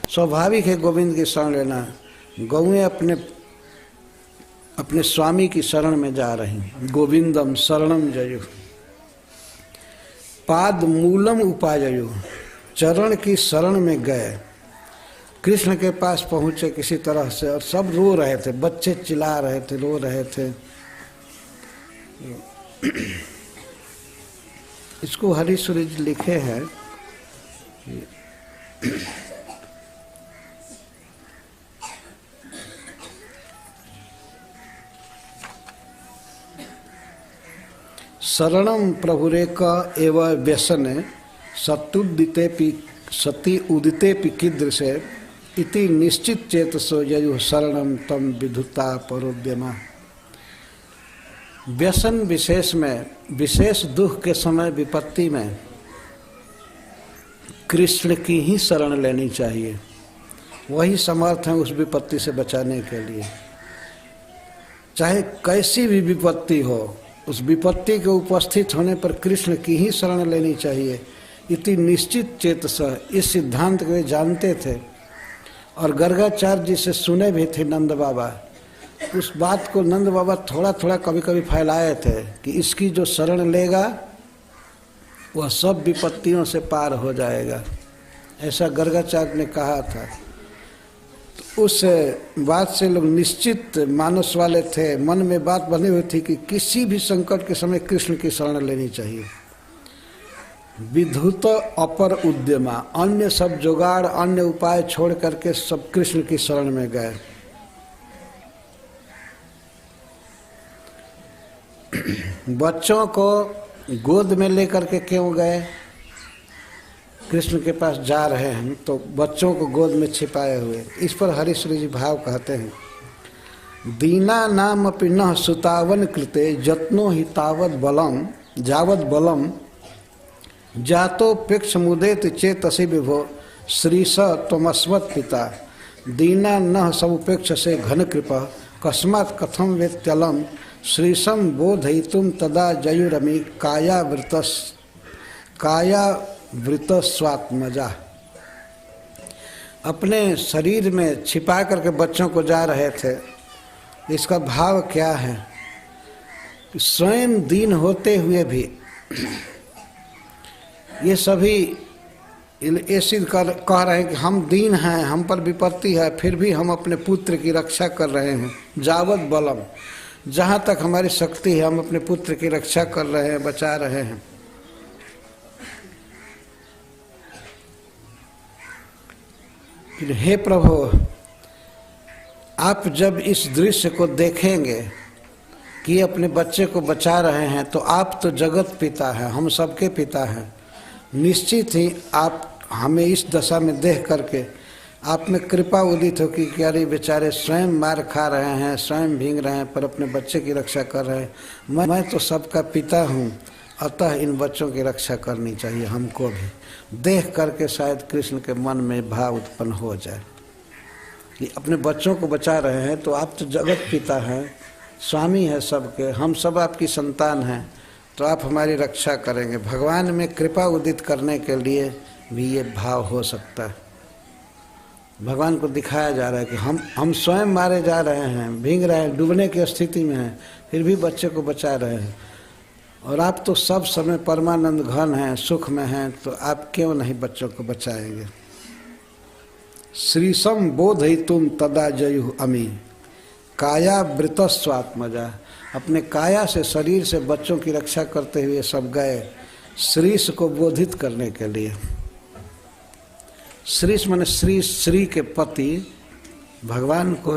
स्वाभाविक है गोविंद की शरण लेना। गौएं अपने अपने स्वामी की शरण में जा रही। गोविंदम शरणम जयु, पाद मूलम उपाजयु, चरण की शरण में गए। कृष्ण के पास पहुंचे किसी तरह से, और सब रो रहे थे, बच्चे चिल्ला रहे थे, रो रहे थे। इसको हरीश्वरी जी लिखे हैं। शरणम प्रभुरेक एव व्यसने सती उदिते कीदृशे इति निश्चित चेतसो ययु शरणम तम विधुता परोद्यमा। व्यसन विशेष में, विशेष दुख के समय, विपत्ति में कृष्ण की ही शरण लेनी चाहिए। वही समर्थ है उस विपत्ति से बचाने के लिए। चाहे कैसी भी विपत्ति हो, उस विपत्ति के उपस्थित होने पर कृष्ण की ही शरण लेनी चाहिए। इति निश्चित चेतस, इस सिद्धांत को वे जानते थे और गर्गाचार्य जी से सुने भी थे नंद बाबा। उस बात को नंद बाबा थोड़ा थोड़ा कभी कभी फैलाए थे कि इसकी जो शरण लेगा वह सब विपत्तियों से पार हो जाएगा, ऐसा गर्गाचार्य ने कहा था। तो उस बात से लोग निश्चित मानस वाले थे, मन में बात बनी हुई थी कि किसी भी संकट के समय कृष्ण की शरण लेनी चाहिए। विधुत अपर उद्यमा, अन्य सब जुगाड़, अन्य उपाय छोड़ करके सब कृष्ण की शरण में गए। बच्चों को गोद में लेकर के क्यों गए? कृष्ण के पास जा रहे हैं तो बच्चों को गोद में छिपाए हुए। इस पर हरीश्वरी जी भाव कहते हैं, दीना नाम अपि न सुतावन कृते जत्नो हि तावत बलम जावत बलम जातोपेक्ष मुदेत चेतसि विभो श्रीश त्वमस्मत् पिता। दीना न समुपेक्ष से घन कृपा कस्मात् कथम वेत्यलम श्रीशम बोधयितुम तदा जयुरमि कायावृत स्वात्मजा। अपने शरीर में छिपा करके बच्चों को जा रहे थे। इसका भाव क्या है कि स्वयं दीन होते हुए भी ये सभी ये सिद्ध कह रहे हैं कि हम दीन हैं, हम पर विपत्ति है, फिर भी हम अपने पुत्र की रक्षा कर रहे हैं। जावत बलम, जहाँ तक हमारी शक्ति है हम अपने पुत्र की रक्षा कर रहे हैं, बचा रहे हैं। हे प्रभु, आप जब इस दृश्य को देखेंगे कि अपने बच्चे को बचा रहे हैं, तो आप तो जगत पिता हैं, हम सबके पिता हैं। निश्चित ही आप हमें इस दशा में देख करके आप में कृपा उदित हो कि अरे बेचारे स्वयं मार खा रहे हैं, स्वयं भींग रहे हैं, पर अपने बच्चे की रक्षा कर रहे हैं। मैं तो सबका पिता हूँ, अतः इन बच्चों की रक्षा करनी चाहिए हमको भी। देख करके शायद कृष्ण के मन में भाव उत्पन्न हो जाए कि अपने बच्चों को बचा रहे हैं, तो आप तो जगत पिता हैं, स्वामी है सबके, हम सब आपकी संतान हैं, तो आप हमारी रक्षा करेंगे। भगवान में कृपा उदित करने के लिए भी ये भाव हो सकता है। भगवान को दिखाया जा रहा है कि हम स्वयं मारे जा रहे हैं, भींग रहे हैं, डूबने की स्थिति में हैं, फिर भी बच्चे को बचा रहे हैं। और आप तो सब समय परमानंद घन हैं, सुख में हैं, तो आप क्यों नहीं बच्चों को बचाएंगे। श्रीशम बोधयितुम तदा जयु अमी कायावृत स्वात्मजा। अपने काया से, शरीर से बच्चों की रक्षा करते हुए सब गए श्रीश को बोधित करने के लिए। श्रीश माने श्री के पति, भगवान को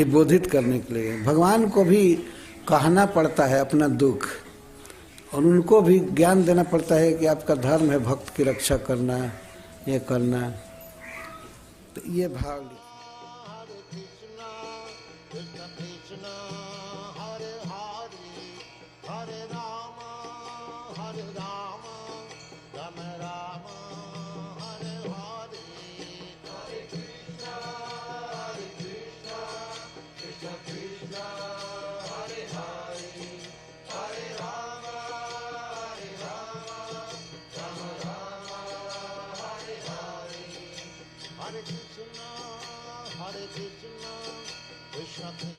बोधित करने के लिए। भगवान को भी कहना पड़ता है अपना दुख, और उनको भी ज्ञान देना पड़ता है कि आपका धर्म है भक्त की रक्षा करना, ये करना। तो ये भाव Hare Krishna, Krishna